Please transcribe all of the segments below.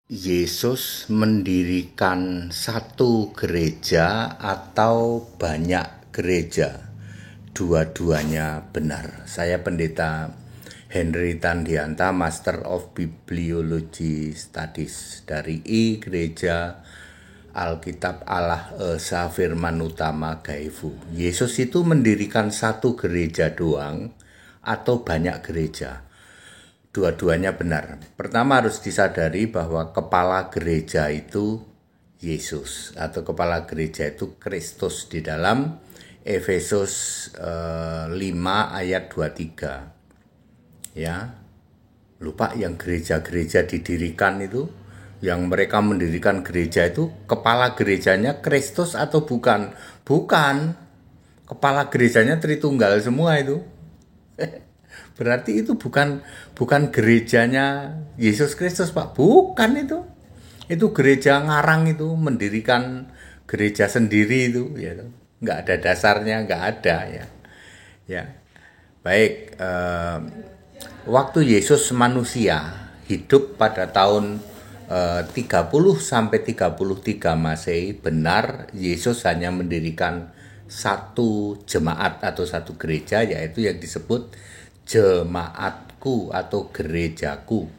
Yesus mendirikan satu gereja atau banyak gereja? Dua-duanya benar. Saya Pendeta Henry Tandianta, Master of Bibliology Studies dari Gereja Alkitab Allah Esa Firman Utama Gaifu. Yesus itu mendirikan satu gereja doang atau banyak gereja? Dua-duanya benar. Pertama harus disadari bahwa kepala gereja itu Yesus atau kepala gereja itu Kristus di dalam Efesus 5 ayat 23. Ya. Lupa yang gereja-gereja didirikan itu, yang mereka mendirikan gereja itu kepala gerejanya Kristus atau bukan? Bukan. Kepala gerejanya Tritunggal semua itu. Berarti itu bukan gerejanya Yesus Kristus, Pak. Bukan itu. Itu gereja ngarang itu, mendirikan gereja sendiri itu, ya. Nggak ada dasarnya, nggak ada ya. Ya. Baik, waktu Yesus manusia hidup pada tahun 30 sampai 33 Masehi, benar Yesus hanya mendirikan satu jemaat atau satu gereja, yaitu yang disebut jemaatku atau gerejaku.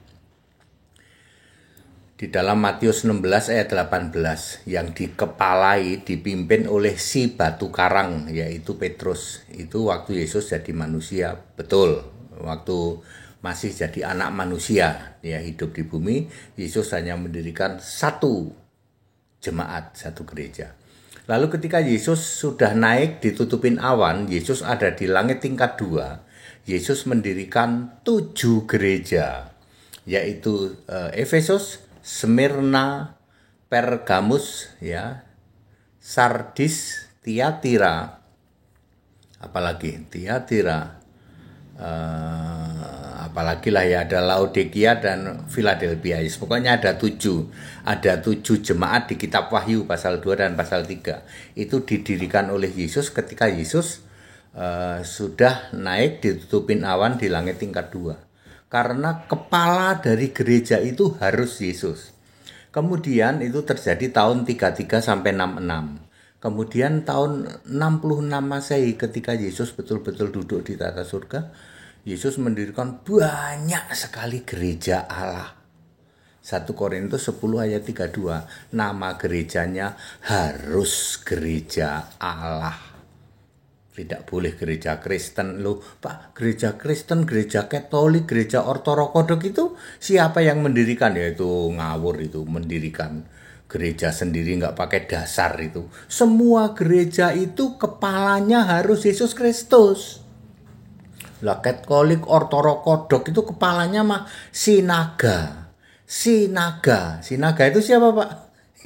Di dalam Matius 16 ayat 18 yang dikepalai, dipimpin oleh si batu karang, yaitu Petrus. Itu waktu Yesus jadi manusia, betul. Waktu masih jadi anak manusia, dia hidup di bumi, Yesus hanya mendirikan satu jemaat, satu gereja. Lalu ketika Yesus sudah naik ditutupin awan, Yesus ada di langit tingkat 2. Yesus mendirikan 7 gereja, yaitu Efesus, Smyrna, Pergamus, ya, Sardis, Tiatira, apalagi Tiatira, apalagi lah ya, ada Laodikia dan Philadelphia. Pokoknya ada 7 jemaat di kitab Wahyu pasal 2 dan pasal 3. Itu didirikan oleh Yesus ketika Yesus sudah naik ditutupin awan di langit tingkat 2. Karena kepala dari gereja itu harus Yesus. Kemudian itu terjadi tahun 33 sampai 66. Kemudian tahun 66 Masehi ketika Yesus betul-betul duduk di tata surga, Yesus mendirikan banyak sekali gereja Allah. 1 Korintus 10 ayat 32. Nama gerejanya harus gereja Allah. Tidak boleh gereja Kristen. Loh, Pak, gereja Kristen, gereja Katolik, gereja Ortodoks itu siapa yang mendirikan? Ya itu ngawur itu, mendirikan gereja sendiri nggak pakai dasar itu. Semua gereja itu kepalanya harus Yesus Kristus. Lah Katolik, Ortodoks itu kepalanya mah sinaga. Sinaga itu siapa, Pak?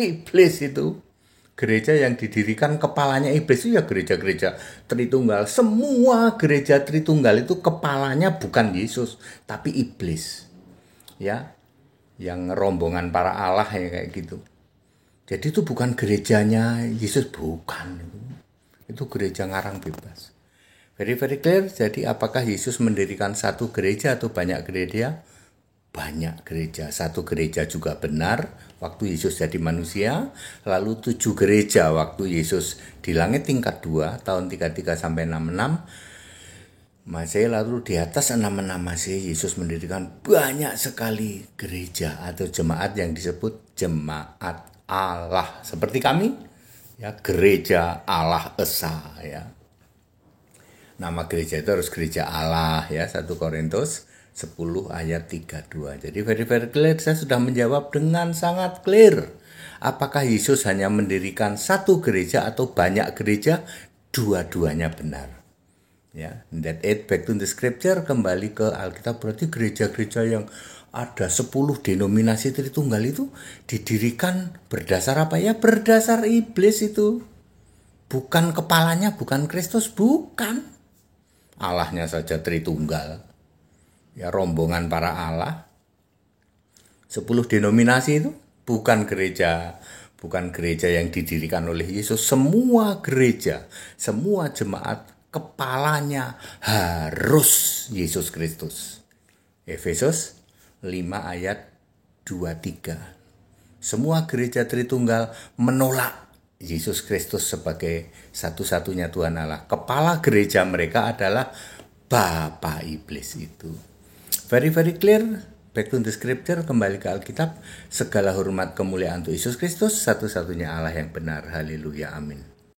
Iblis itu. Gereja yang didirikan kepalanya iblis itu ya gereja-gereja Tritunggal. Semua gereja Tritunggal itu kepalanya bukan Yesus, tapi iblis. Ya, yang rombongan para Allah ya kayak gitu. Jadi itu bukan gerejanya Yesus, bukan. Itu gereja ngarang bebas. Very clear. Jadi apakah Yesus mendirikan satu gereja atau banyak gereja? Banyak gereja. Satu gereja juga benar waktu Yesus jadi manusia. Lalu 7 gereja waktu Yesus di langit tingkat 2 tahun 33 sampai 66 Masehi. Lalu di atas 66 Masehi Yesus mendirikan banyak sekali gereja atau jemaat yang disebut jemaat Allah. Seperti kami, ya, gereja Allah Esa, ya. Nama gereja itu harus gereja Allah, ya, 1 Korintus 10 ayat 32. Jadi very clear, saya sudah menjawab dengan sangat clear. Apakah Yesus hanya mendirikan satu gereja atau banyak gereja? Dua-duanya benar. Ya, that it back to the scripture, kembali ke Alkitab. Berarti gereja-gereja yang ada 10 denominasi Tritunggal itu didirikan berdasar apa ya? Berdasar iblis itu. Bukan kepalanya, bukan Kristus, bukan. Allahnya saja Tritunggal. Ya, rombongan para Allah. 10 denominasi itu bukan gereja yang didirikan oleh Yesus. Semua gereja, semua jemaat kepalanya harus Yesus Kristus. Efesus 5 ayat 23. semua gereja Tritunggal menolak Yesus Kristus sebagai satu-satunya Tuhan Allah. Kepala gereja mereka adalah Bapa Iblis itu. Very clear. Back to the scripture, kembali ke Alkitab. Segala hormat kemuliaan untuk Yesus Kristus, satu-satunya Allah yang benar. Haleluya, amin.